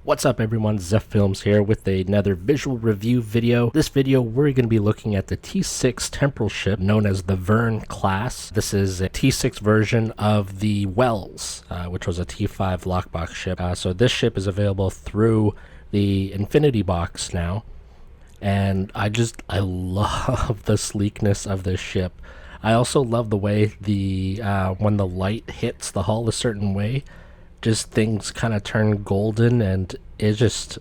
What's up everyone, ZEFilms here with another visual review video. This video we're going to be looking at the T6 temporal ship known as the Verne class. This is a T6 version of the Wells, which was a T5 lockbox ship. So this ship is available through the Infinity box now, and I love the sleekness of this ship. I also love the way the when the light hits the hull a certain way, just things kind of turn golden, and it's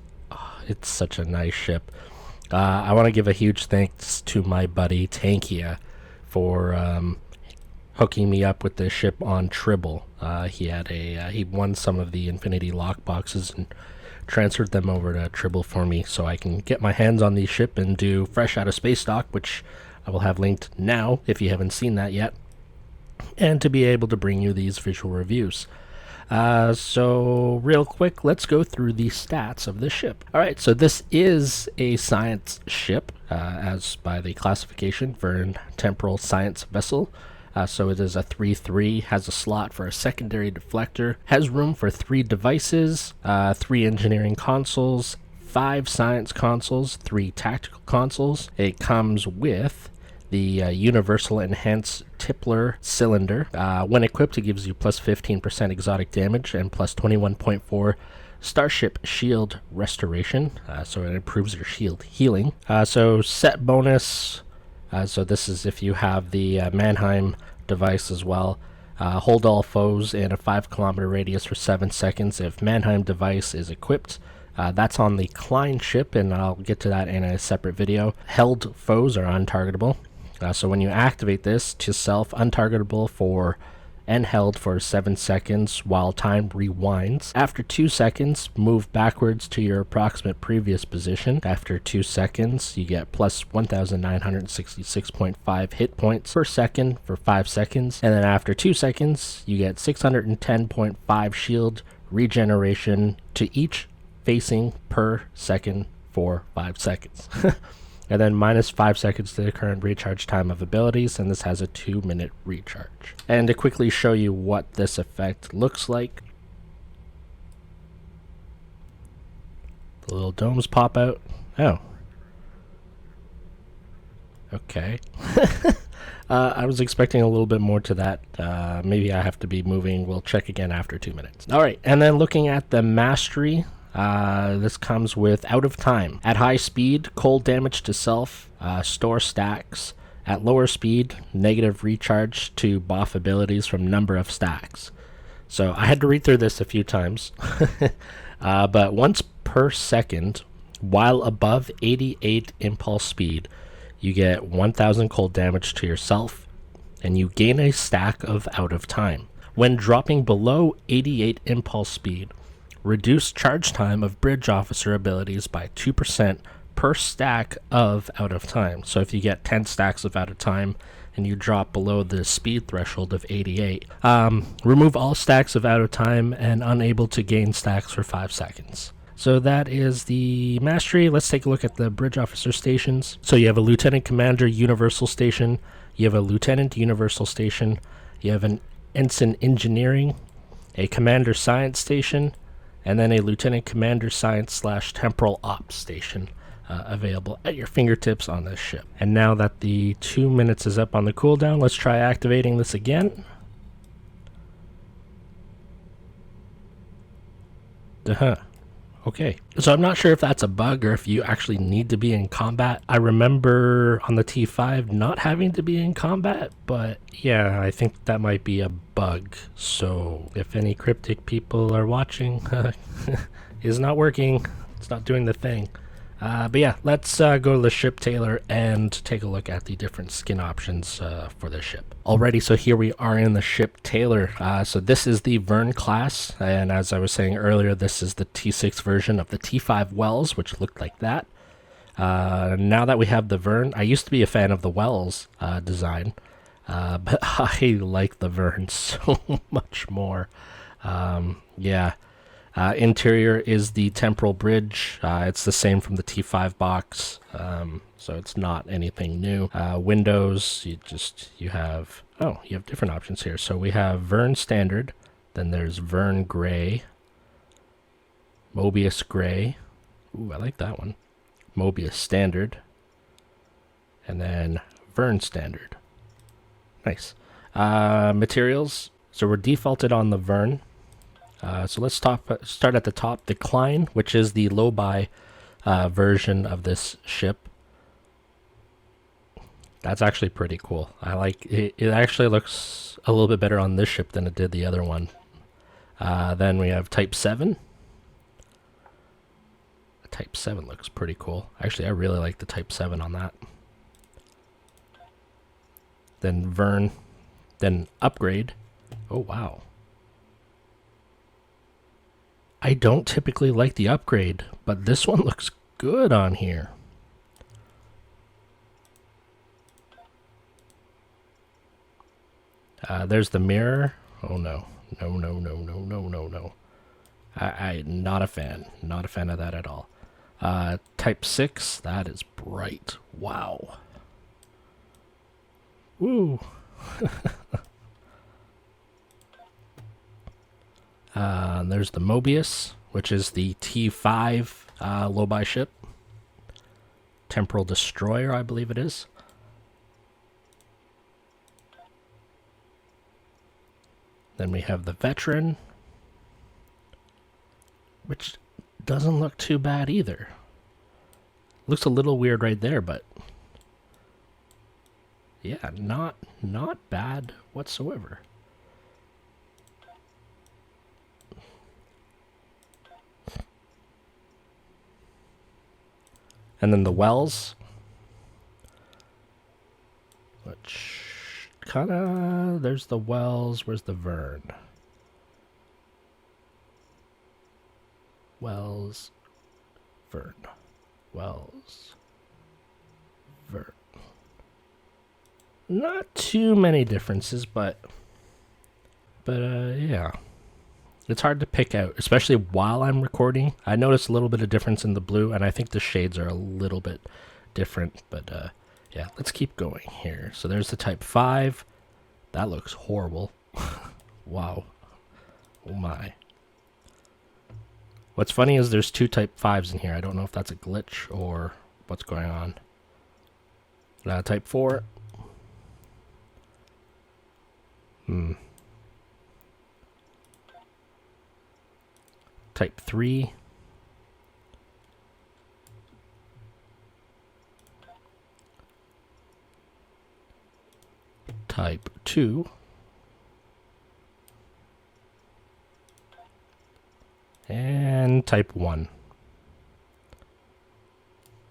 such a nice ship. I want to give a huge thanks to my buddy for hooking me up with this ship on Tribble. He won some of the Infinity lock boxes and transferred them over to Tribble for me, so I can get my hands on the ship and do fresh out of space stock, which I will have linked now if you haven't seen that yet, and to be able to bring you these visual reviews. So real quick, let's go through the stats of the ship. Alright, so this is a science ship, as by the classification, Verne Temporal Science Vessel. So it is a 3-3, has a slot for a secondary deflector, has room for 3 devices, 3 engineering consoles, 5 science consoles, 3 tactical consoles. It comes with the Universal Enhanced Tippler cylinder. When equipped, it gives you plus 15% exotic damage and plus 21.4 Starship Shield Restoration, so it improves your shield healing. So set bonus, so this is if you have the Mannheim device as well. Hold all foes in a 5-kilometer radius for 7 seconds if Mannheim device is equipped. That's on the Klein ship, and I'll get to that in a separate video. Held foes are untargetable. So when you activate this to self, untargetable for and held for 7 seconds while time rewinds. After 2 seconds, move backwards to your approximate previous position. After 2 seconds, you get plus 1,966.5 hit points per second for 5 seconds. And then after 2 seconds, you get 610.5 shield regeneration to each facing per second for 5 seconds. And then minus 5 seconds to the current recharge time of abilities, and this has a 2-minute recharge. And to quickly show you what this effect looks like, the little domes pop out. Oh. Okay. I was expecting a little bit more to that. Maybe I have to be moving. We'll check again after 2 minutes. Alright, and then looking at the mastery, this comes with out of time. At high speed, cold damage to self, store stacks. At lower speed, negative recharge to buff abilities from number of stacks. So I had to read through this a few times. But once per second, while above 88 impulse speed, you get 1000 cold damage to yourself, and you gain a stack of out of time. When dropping below 88 impulse speed, reduce charge time of bridge officer abilities by 2% per stack of out of time. So if you get 10 stacks of out of time and you drop below the speed threshold of 88, remove all stacks of out of time and unable to gain stacks for 5 seconds. So that is the mastery. Let's take a look at the bridge officer stations. So you have a lieutenant commander universal station, you have a lieutenant universal station, you have an ensign engineering, a commander science station, and then a lieutenant commander science / temporal ops station available at your fingertips on this ship. And now that the 2 minutes is up on the cooldown, let's try activating this again. Okay, so I'm not sure if that's a bug or if you actually need to be in combat. I remember on the T5 not having to be in combat, but yeah, I think that might be a bug. So if any cryptic people are watching, it's not working. It's not doing the thing. But yeah, let's go to the ship tailor and take a look at the different skin options for the ship. Alrighty, so here we are in the ship tailor. So this is the Verne class, and as I was saying earlier, this is the T6 version of the T5 Wells, which looked like that. Now that we have the Verne, I used to be a fan of the Wells design, but I like the Verne so much more. Yeah. Interior is the temporal bridge. It's the same from the T5 box, so it's not anything new. Windows, you have different options here. So we have Verne Standard, then there's Verne Gray, Mobius Gray. Ooh, I like that one. Mobius Standard. And then Verne Standard. Nice. Materials. So we're defaulted on the Verne. So let's start at the top. The Klein, which is the low-buy version of this ship. That's actually pretty cool. I like it. It actually looks a little bit better on this ship than it did the other one. Then we have Type 7. Type 7 looks pretty cool. Actually, I really like the Type 7 on that. Then Vern. Then Upgrade. Oh, wow. I don't typically like the Upgrade, but this one looks good on here. There's the mirror. Oh, no. No. I'm not a fan. Not a fan of that at all. Type 6. That is bright. Wow. Woo. There's the Mobius, which is the T5 low-buy ship. Temporal Destroyer, I believe it is. Then we have the Veteran, which doesn't look too bad either. Looks a little weird right there, but yeah, not bad whatsoever. And then the Wells, which kinda, there's the Wells, where's the Vern? Wells, Vern, Wells, Vern. Not too many differences, but yeah. It's hard to pick out, especially while I'm recording. I noticed a little bit of difference in the blue, and I think the shades are a little bit different, but yeah, let's keep going here. So there's the Type 5. That looks horrible. Wow. Oh my. What's funny is there's two Type 5s in here. I don't know if that's a glitch or what's going on. Type 4. Type 3. Type 2. And Type 1.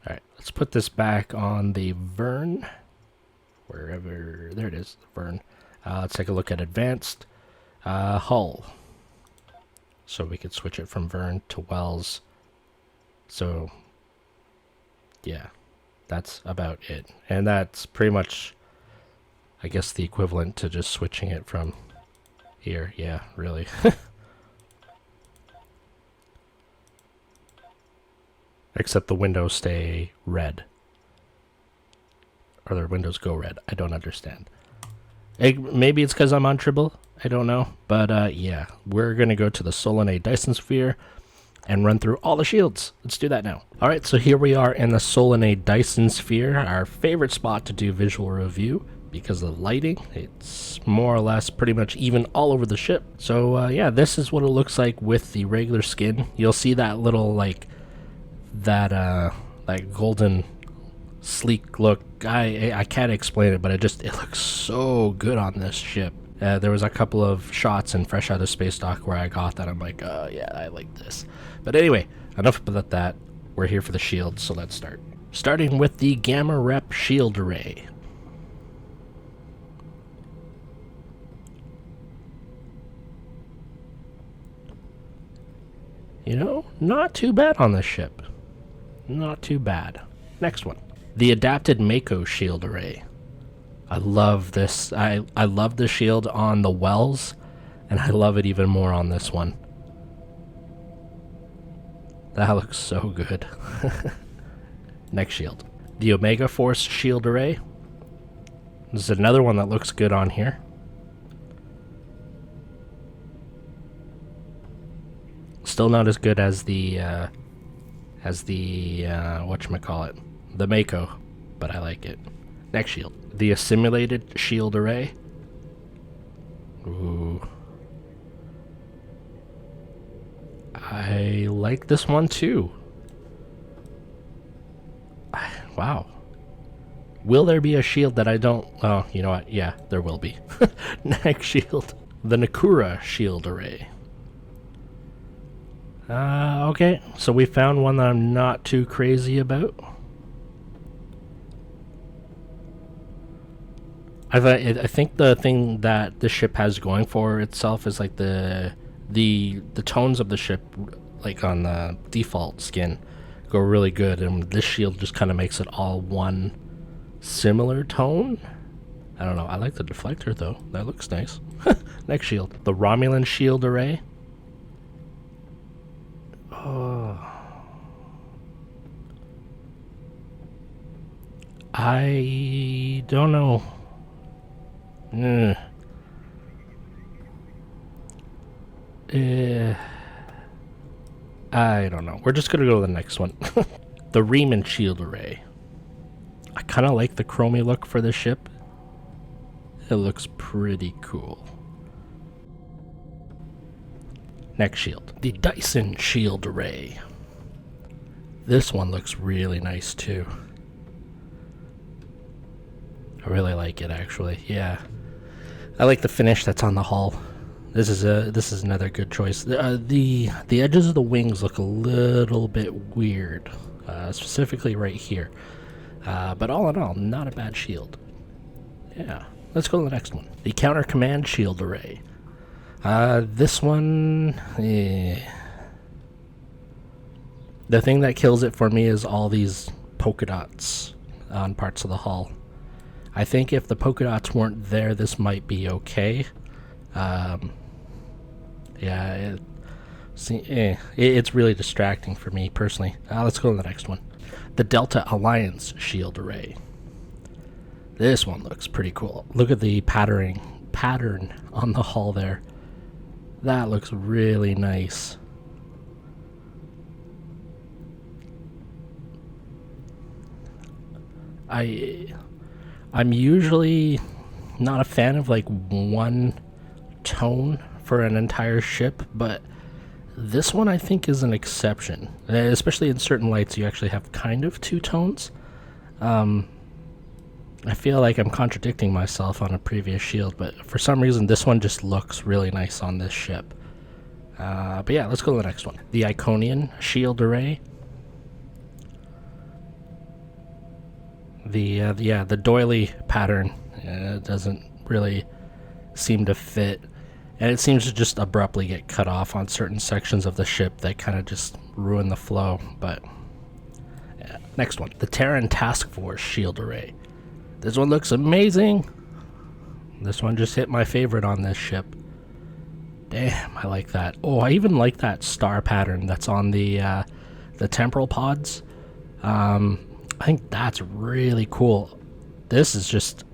Alright, let's put this back on the Vern. Wherever, there it is, the Vern. Let's take a look at Advanced. Hull. So we could switch it from Vern to Wells. So, yeah, that's about it. And that's pretty much, I guess, the equivalent to just switching it from here. Yeah, really. Except the windows stay red. Or the windows go red. I don't understand. Maybe it's because I'm on Tribble. I don't know. But yeah, we're going to go to the Solanae Dyson Sphere and run through all the shields. Let's do that now. All right, so here we are in the Solanae Dyson Sphere, our favorite spot to do visual review because of the lighting. It's more or less pretty much even all over the ship. So yeah, this is what it looks like with the regular skin. You'll see that little like that golden sleek look. I can't explain it, but it looks so good on this ship. There was a couple of shots in Fresh Out of Space Dock where I got that. I'm like, oh yeah, I like this. But anyway, enough about that. We're here for the shield, so let's start. Starting with the Gamma Rep Shield Array. You know, not too bad on this ship. Not too bad. Next one. The Adapted Mako Shield Array. I love this. I love the shield on the Wells, and I love it even more on this one. That looks so good. Next shield. The Omega Force Shield Array. This is another one that looks good on here. Still not as good as the whatchamacallit, the Mako, but I like it. Next shield, the assimilated shield array. Ooh. I like this one too. Wow. Will there be a shield that I don't... Oh, you know what? Yeah, there will be. Next shield. The Nakura shield array. Okay. So we found one that I'm not too crazy about. I think the thing that the ship has going for itself is like the tones of the ship, like on the default skin, go really good, and this shield just kind of makes it all one similar tone. I don't know. I like the deflector though. That looks nice. Next shield, the Romulan shield array. Oh, I don't know. I don't know. We're just gonna go to the next one. The Riemann shield array. I kind of like the chromey look for this ship. It looks pretty cool. Next shield, the Dyson shield array. This one looks really nice too. I really like it actually. Yeah, I like the finish that's on the hull. This is another good choice. The edges of the wings look a little bit weird, specifically right here. But all in all, not a bad shield. Yeah, let's go to the next one. The Counter Command shield array. This one, the thing that kills it for me is all these polka dots on parts of the hull. I think if the polka dots weren't there, this might be okay. Yeah, it's really distracting for me personally. Let's go to the next one. The Delta Alliance shield array. This one looks pretty cool. Look at the pattern on the hull there. That looks really nice. I'm usually not a fan of like one tone for an entire ship, but this one I think is an exception. Especially in certain lights, you actually have kind of two tones. I feel like I'm contradicting myself on a previous shield, but for some reason this one just looks really nice on this ship. But yeah, let's go to the next one. The Iconian shield array. The doily pattern doesn't really seem to fit, and it seems to just abruptly get cut off on certain sections of the ship that kind of just ruin the flow. But yeah. Next one, the Terran Task Force shield array. This one looks amazing. This one just hit my favorite on this ship. Damn, I like that. Oh, I even like that star pattern that's on the temporal pods. I think that's really cool. This is just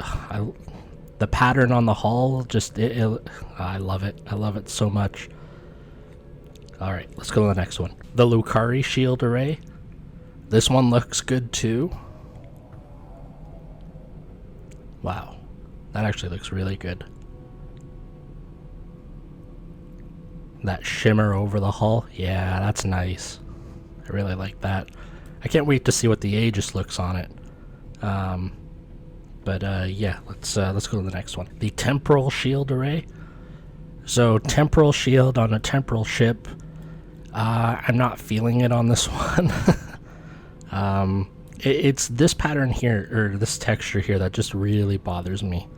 the pattern on the hull. Just I love it. I love it so much. All right, let's go to the next one. The Lucari shield array. This one looks good too. Wow, that actually looks really good. That shimmer over the hull, yeah, that's nice. I really like that. I can't wait to see what the Aegis looks on it. Yeah, let's go to the next one. The Temporal Shield Array. So temporal shield on a temporal ship. I'm not feeling it on this one. It's this pattern here, or this texture here, that just really bothers me.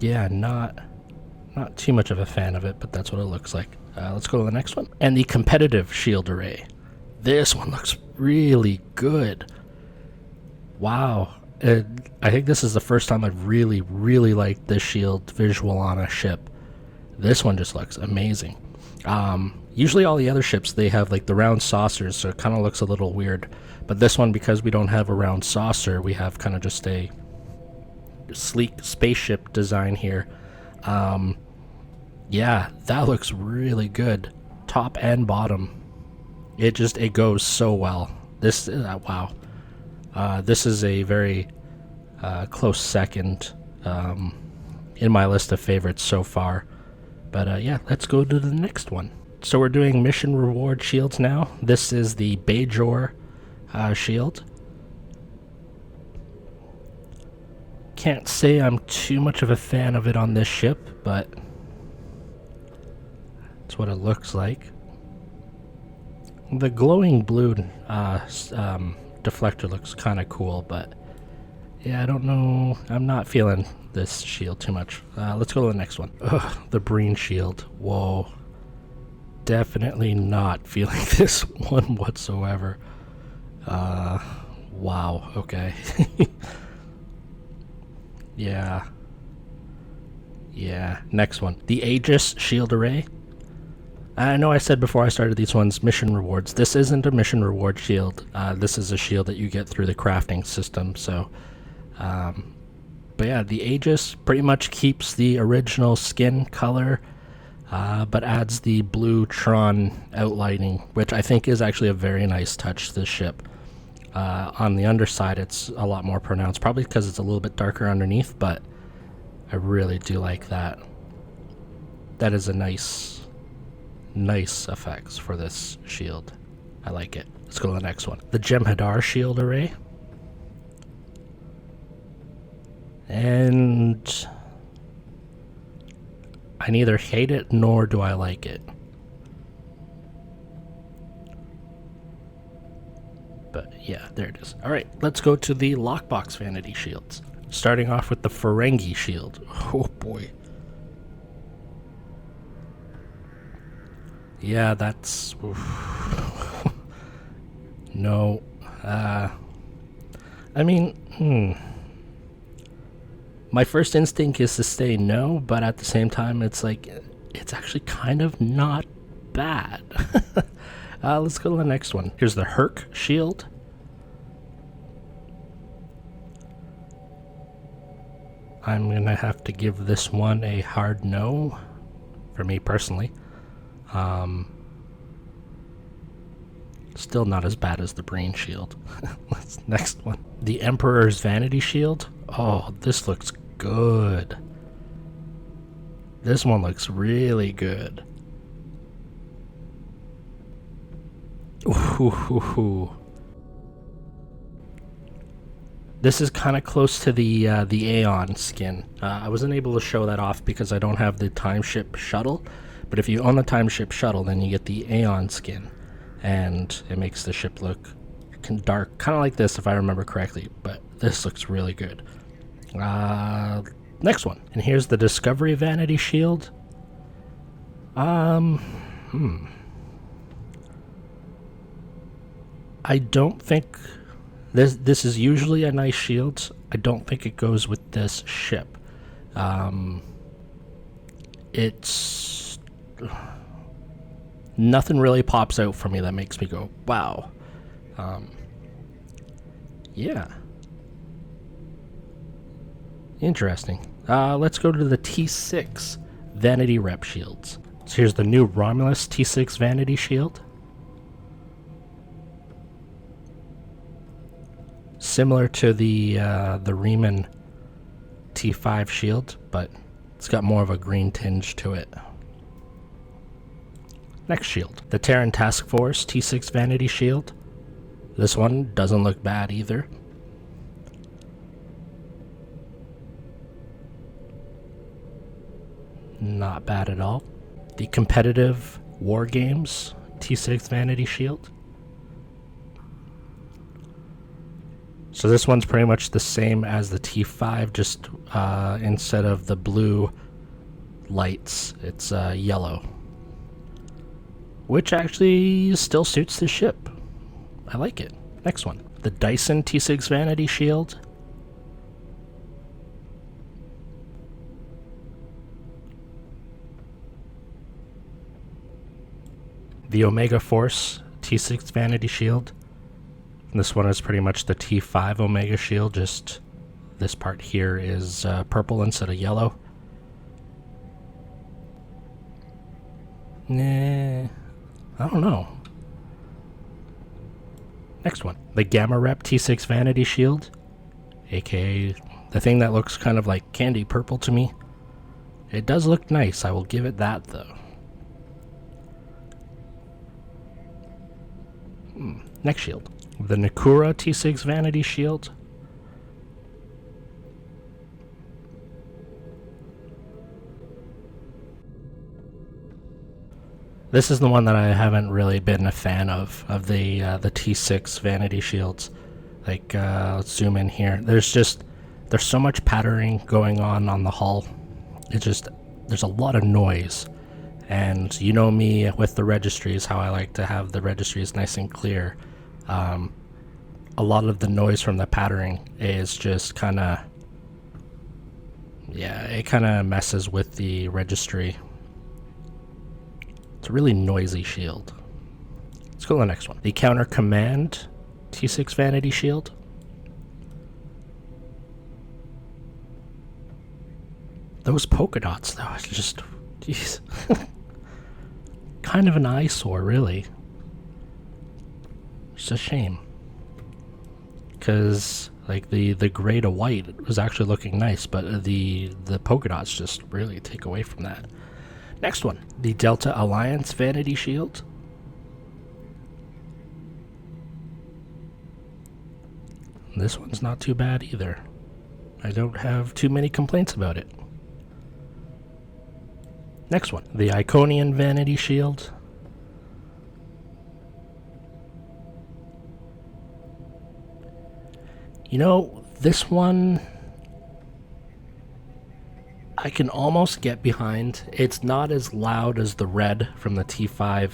Yeah, not too much of a fan of it, but that's what it looks like. Let's go to the next one. And the Competitive Shield Array. This one looks really good. Wow. I think this is the first time I've really liked this shield visual on a ship. This one just looks amazing. Usually all the other ships, they have like the round saucers, so it kind of looks a little weird. But this one, because we don't have a round saucer, we have kind of just a sleek spaceship design here. Yeah, that looks really good. Top and bottom. It goes so well. This, wow. This is a very close second in my list of favorites so far. But yeah, let's go to the next one. So we're doing mission reward shields now. This is the Bajor shield. Can't say I'm too much of a fan of it on this ship, but that's what it looks like. The glowing blue deflector looks kind of cool, but yeah, I don't know. I'm not feeling this shield too much. Let's go to the next one. Ugh, the Breen shield. Whoa. Definitely not feeling this one whatsoever. Wow, okay. Yeah. Yeah, next one. The Aegis shield array. I know I said before I started these ones, mission rewards. This isn't a mission reward shield. This is a shield that you get through the crafting system, so... but yeah, the Aegis pretty much keeps the original skin color, but adds the blue Tron outlining, which I think is actually a very nice touch to the ship. On the underside, it's a lot more pronounced, probably because it's a little bit darker underneath, but I really do like that. That is a nice effects for this shield. I like it. Let's go to the next one. The Jem'Hadar shield array. And I neither hate it nor do I like it. But yeah, there it is. Alright, let's go to the lockbox vanity shields. Starting off with the Ferengi shield. Oh boy. Yeah, that's... No. I mean, my first instinct is to say no, but at the same time, it's like, it's actually kind of not bad. Let's go to the next one. Here's the Herc shield. I'm gonna have to give this one a hard no, for me personally. Still not as bad as the Breen shield. Next one. The Emperor's Vanity shield. Oh, this looks good. This one looks really good. Ooh. This is kind of close to the Aeon skin. I wasn't able to show that off because I don't have the time ship shuttle. But if you own the time ship shuttle, then you get the Aeon skin. And it makes the ship look dark, kind of like this if I remember correctly. But this looks really good. Next one. And here's the Discovery Vanity shield. I don't think... This is usually a nice shield. I don't think it goes with this ship. It's... Nothing really pops out for me that makes me go, wow. Yeah. Interesting. Let's go to the T6 Vanity Rep shields. So here's the new Romulus T6 Vanity shield. Similar to the Riemann T5 shield, but it's got more of a green tinge to it. Next shield, the Terran Task Force T6 Vanity shield. This one doesn't look bad either. Not bad at all. The Competitive War Games T6 Vanity shield. So this one's pretty much the same as the T5, just instead of the blue lights, it's yellow. Which actually still suits the ship. I like it. Next one. The Dyson T6 Vanity shield. The Omega Force T6 Vanity shield. This one is pretty much the T5 Omega shield, just this part here is purple instead of yellow. Nah, I don't know. Next one. The Gamma Rep T6 Vanity Shield, aka the thing that looks kind of like candy purple to me. It does look nice, I will give it that though. Next shield. The Nakura T6 Vanity Shield. This is the one that I haven't really been a fan of the T6 Vanity Shields. Like, let's zoom in here. There's so much patterning going on the hull. There's a lot of noise. And you know me with the registries, how I like to have the registries nice and clear. A lot of the noise from the patterning is just kind of, yeah, it kind of messes with the registry. It's a really noisy shield. Let's go to the next one. The Counter Command T6 Vanity Shield. Those polka dots, though, it's just, jeez. Kind of an eyesore, really. It's a shame. Because, like, the gray to white was actually looking nice, but the polka dots just really take away from that. Next one, the Delta Alliance Vanity Shield. This one's not too bad either. I don't have too many complaints about it. Next one, the Iconian Vanity Shield. You know, this one I can almost get behind. It's not as loud as the red from the T5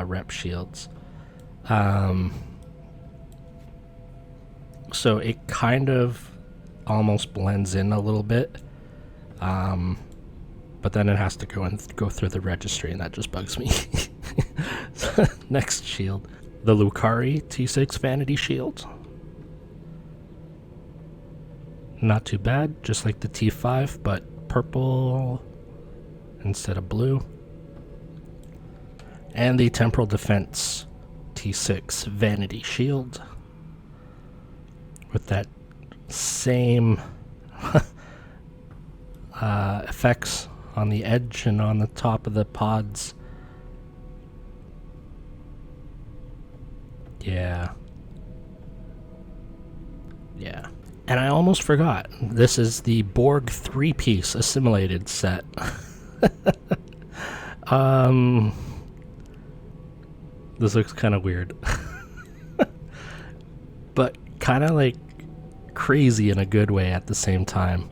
rep shields. So it kind of almost blends in a little bit. But then it has to go through the registry, and that just bugs me. Next shield. The Lucari T6 Vanity Shield. Not too bad, just like the T5, but purple instead of blue. And the Temporal Defense T6 Vanity Shield. With that same effects on the edge and on the top of the pods. Yeah. And I almost forgot. This is the Borg 3-piece assimilated set. This looks kind of weird. But kind of like crazy in a good way at the same time.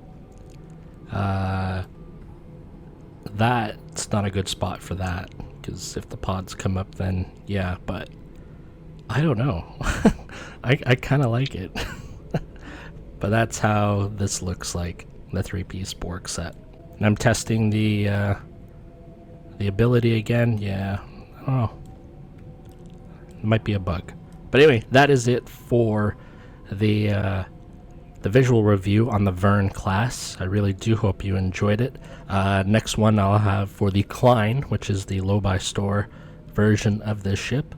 That's not a good spot for that, because if the pods come up, then yeah, but I don't know. I kind of like it. But that's how this looks like, the 3-piece Borg set. And I'm testing the ability again. Yeah, I don't know. It might be a bug. But anyway, that is it for the visual review on the Verne class. I really do hope you enjoyed it. Next one I'll have for the Klein, which is the low-buy-store version of this ship.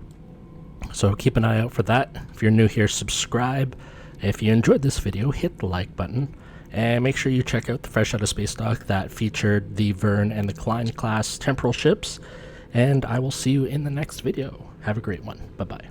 So keep an eye out for that. If you're new here, subscribe. If you enjoyed this video, hit the like button. And make sure you check out the Fresh Out of Space doc that featured the Verne and the Klein class temporal ships. And I will see you in the next video. Have a great one. Bye-bye.